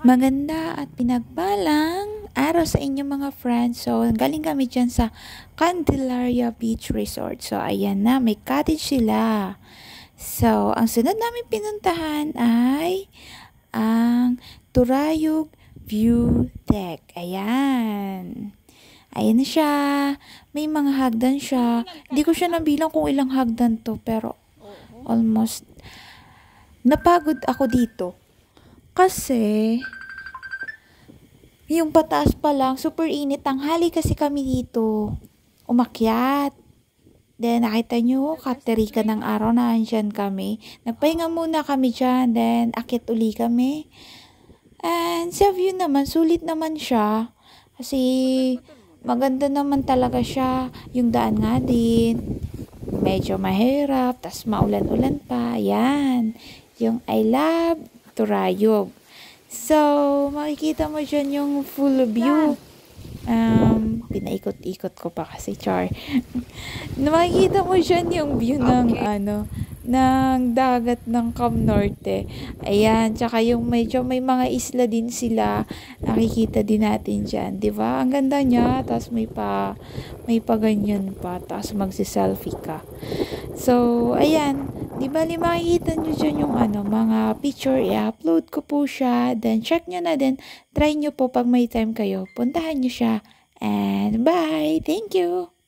Maganda at pinagpalang araw sa inyong mga friends. So, galing kami dyan sa Candelaria Beach Resort. So, ayan na, may cottage sila. So, ang sunod namin pinuntahan ay ang Turayog View Deck. Ayan. Ayan na siya. May mga hagdan siya. Hindi ko siya nabilang kung ilang hagdan to, pero almost napagod ako dito. Kasi, yung pataas pa lang, super init. Tanghali kasi kami dito. Umakyat. Then, nakita nyo, katerika ng araw na andyan kami. Nagpahinga muna kami dyan. Then, akit uli kami. And, sa view naman, sulit naman siya. Kasi, maganda naman talaga siya. Yung daan nga din. Medyo mahirap. Tas, maulan-ulan pa. Yan. Yung I love Turayog. So, makikita mo dyan yung full view. Pinaikot-ikot ko pa kasi, char. Makikita mo dyan yung view ng, ng dagat ng Cam Norte. Ayan, tsaka yung medyo may mga isla din sila. Nakikita din natin dyan, di ba? Ang ganda niya, tapos may pa ganyan pa, tapos magsi-selfie ka. So, ayan, di ba makikita nyo dyan yung mga picture, i-upload ko po siya. Then, check nyo na din. Try nyo po pag may time kayo. Puntahan nyo siya. And, bye! Thank you!